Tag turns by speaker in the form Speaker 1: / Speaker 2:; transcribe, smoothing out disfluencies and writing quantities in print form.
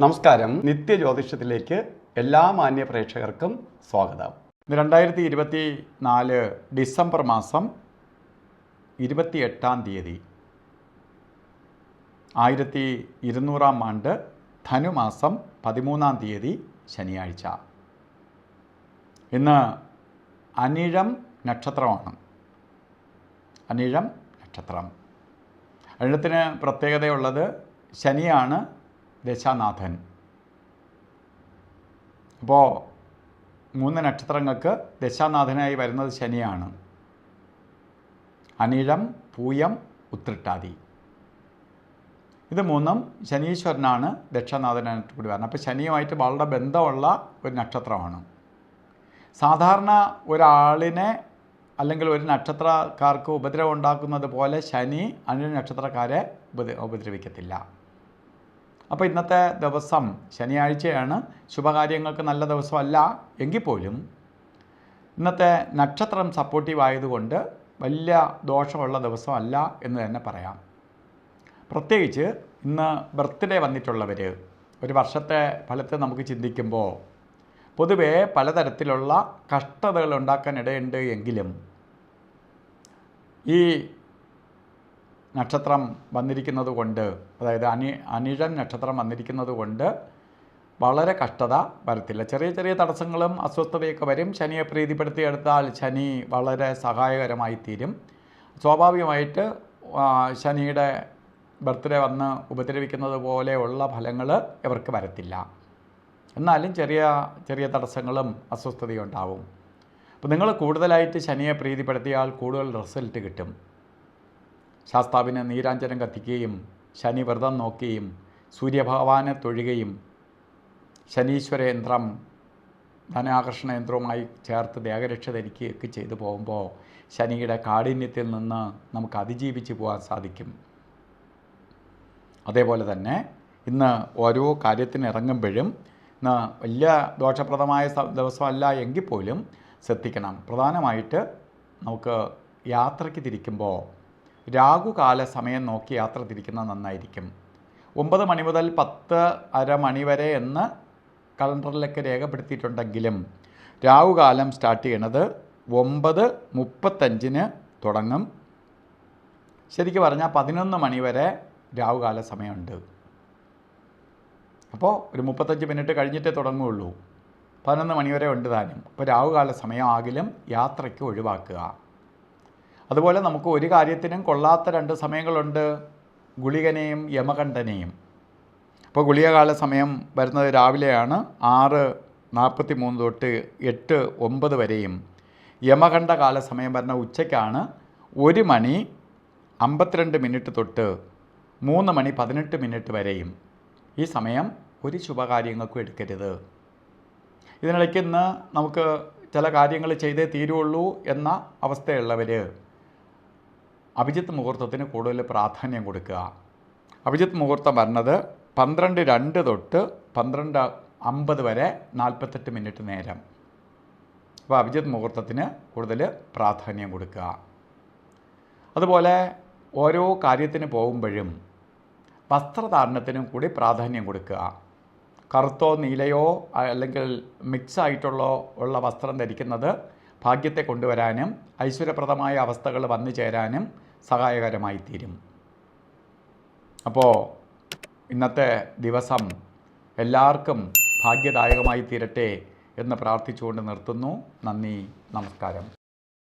Speaker 1: നമസ്കാരം. നിത്യജ്യോതിഷത്തിലേക്ക് എല്ലാ മാന്യ പ്രേക്ഷകർക്കും സ്വാഗതം. 2024 ഡിസംബർ മാസം 28-ാം തീയതി 1200-ാം ആണ്ട് ധനുമാസം 13-ാം തീയതി ശനിയാഴ്ച. ഇന്ന് അനിഴം നക്ഷത്രമാണ്. അനിഴം നക്ഷത്രം. അനിഴത്തിന് പ്രത്യേകതയുള്ളത് ശനിയാണ് ദശാനാഥൻ. അപ്പോൾ 3 നക്ഷത്രങ്ങൾക്ക് ദശാനാഥനായി വരുന്നത് ശനിയാണ്. അനിഴം, പൂയം, ഉത്രട്ടാതി. ഇത് 3ഉം ശനീശ്വരനാണ് ദക്ഷാനാഥനായിട്ട് കൂടി വരുന്നത്. അപ്പോൾ ശനിയുമായിട്ട് വളരെ ബന്ധമുള്ള ഒരു നക്ഷത്രമാണ്. സാധാരണ ഒരാളിനെ അല്ലെങ്കിൽ ഒരു നക്ഷത്രക്കാർക്ക് ഉപദ്രവം ഉണ്ടാക്കുന്നത് പോലെ ശനി അനിഴ നക്ഷത്രക്കാരെ ഉപദ്രവിക്കത്തില്ല. അപ്പോൾ ഇന്നത്തെ ദിവസം ശനിയാഴ്ചയാണ്. ശുഭകാര്യങ്ങൾക്ക് നല്ല ദിവസമല്ല എങ്കിൽ പോലും ഇന്നത്തെ നക്ഷത്രം സപ്പോർട്ടീവ് ആയതുകൊണ്ട് വലിയ ദോഷമുള്ള ദിവസമല്ല എന്ന് തന്നെ പറയാം. പ്രത്യേകിച്ച് ഇന്ന് ബർത്ത്ഡേ വന്നിട്ടുള്ളവർ, ഒരു വർഷത്തെ ഫലത്തെ നമുക്ക് ചിന്തിക്കുമ്പോൾ പൊതുവേ പലതരത്തിലുള്ള കഷ്ടതകൾ ഉണ്ടാക്കാനിടയുണ്ട്. എങ്കിലും ഈ നക്ഷത്രം വന്നിരിക്കുന്നത് കൊണ്ട്, അതായത് അനിഴം നക്ഷത്രം വന്നിരിക്കുന്നത് കൊണ്ട് വളരെ കഷ്ടത വരത്തില്ല. ചെറിയ ചെറിയ തടസ്സങ്ങളും അസ്വസ്ഥതയൊക്കെ വരും. ശനിയെ പ്രീതിപ്പെടുത്തിയെടുത്താൽ ശനി വളരെ സഹായകരമായി തീരും. സ്വാഭാവികമായിട്ട് ശനിയുടെ ബർത്ത്ഡേ വന്ന് ഉപദ്രവിക്കുന്നത് പോലെയുള്ള ഫലങ്ങൾ ഇവർക്ക് വരത്തില്ല. എന്നാലും ചെറിയ ചെറിയ തടസ്സങ്ങളും അസ്വസ്ഥതയും ഉണ്ടാവും. അപ്പോൾ നിങ്ങൾ കൂടുതലായിട്ട് ശനിയെ പ്രീതിപ്പെടുത്തിയാൽ കൂടുതൽ റിസൾട്ട് കിട്ടും. ശാസ്താവിന് നീരാഞ്ജനം കത്തിക്കുകയും ശനി വ്രതം നോക്കുകയും സൂര്യഭഗവാനെ തൊഴുകയും ശനീശ്വര യന്ത്രം ധനാകർഷണ യന്ത്രവുമായി ചേർത്ത് ദേഹരക്ഷ ധരിക്കുകയൊക്കെ ചെയ്തു പോകുമ്പോൾ ശനിയുടെ കാഠിന്യത്തിൽ നിന്ന് നമുക്ക് അതിജീവിച്ച് പോകാൻ സാധിക്കും. അതേപോലെ തന്നെ ഇന്ന് ഓരോ കാര്യത്തിന് ഇറങ്ങുമ്പോഴും ഇന്ന് വലിയ ദോഷപ്രദമായ ദിവസമല്ല എങ്കിൽ പോലും ശ്രദ്ധിക്കണം. പ്രധാനമായിട്ട് നമുക്ക് യാത്രയ്ക്ക് തിരിക്കുമ്പോൾ രാഹുകാല സമയം നോക്കി യാത്ര തിരിക്കുന്നത് നന്നായിരിക്കും. 9 മണി മുതൽ 10:30 മണി വരെ എന്ന് കലണ്ടറിലൊക്കെ രേഖപ്പെടുത്തിയിട്ടുണ്ടെങ്കിലും രാഹുകാലം സ്റ്റാർട്ട് ചെയ്യണത് 9:35 തുടങ്ങും. ശരിക്കും പറഞ്ഞാൽ 11 മണി വരെ രാഹുകാല സമയമുണ്ട്. അപ്പോൾ ഒരു 35 മിനിറ്റ് കഴിഞ്ഞിട്ടേ തുടങ്ങുകയുള്ളൂ. 11 മണി വരെ ഉണ്ട് താനും. അപ്പോൾ രാഹുകാല സമയമാകിലും യാത്രയ്ക്ക് ഒഴിവാക്കുക. അതുപോലെ നമുക്ക് ഒരു കാര്യത്തിനും കൊള്ളാത്ത 2 സമയങ്ങളുണ്ട്, ഗുളികനെയും യമകണ്ഠനെയും. അപ്പോൾ ഗുളികകാല സമയം വരുന്നത് രാവിലെയാണ് 6:43 തൊട്ട് 8:09 വരെയും. യമകണ്ഠ കാല സമയം വരുന്ന ഉച്ചയ്ക്കാണ് 1 മണി 52 മിനിറ്റ് തൊട്ട് 3 മണി 18 മിനിറ്റ് വരെയും. ഈ സമയം ഒരു ശുഭകാര്യങ്ങൾക്കും എടുക്കരുത്. ഇതിനിടയ്ക്ക് ഇന്ന് നമുക്ക് ചില കാര്യങ്ങൾ ചെയ്തേ തീരുള്ളൂ എന്ന അവസ്ഥയുള്ളവർ അഭിജിത്ത് മുഹൂർത്തത്തിന് കൂടുതൽ പ്രാധാന്യം കൊടുക്കുക. അഭിജിത്ത് മുഹൂർത്തം വരുന്നത് 12:02 തൊട്ട് 12:50 വരെ 48 മിനിറ്റ് നേരം. അപ്പോൾ അഭിജിത്ത് മുഹൂർത്തത്തിന് കൂടുതൽ പ്രാധാന്യം കൊടുക്കുക. അതുപോലെ ഓരോ കാര്യത്തിന് പോകുമ്പോഴും വസ്ത്രധാരണത്തിനും കൂടി പ്രാധാന്യം കൊടുക്കുക. കറുത്തോ നീലയോ അല്ലെങ്കിൽ മിക്സ് ഉള്ള വസ്ത്രം ധരിക്കുന്നത് ഭാഗ്യത്തെ കൊണ്ടുവരാനും ഐശ്വര്യപ്രദമായ അവസ്ഥകൾ വന്നു ചേരാനും സഹായകരമായി തീരും. അപ്പോൾ ഇന്നത്തെ ദിവസം എല്ലാവർക്കും ഭാഗ്യദായകമായി തീരട്ടെ എന്ന് പ്രാർത്ഥിച്ചുകൊണ്ട് നിർത്തുന്നു. നന്ദി, നമസ്കാരം.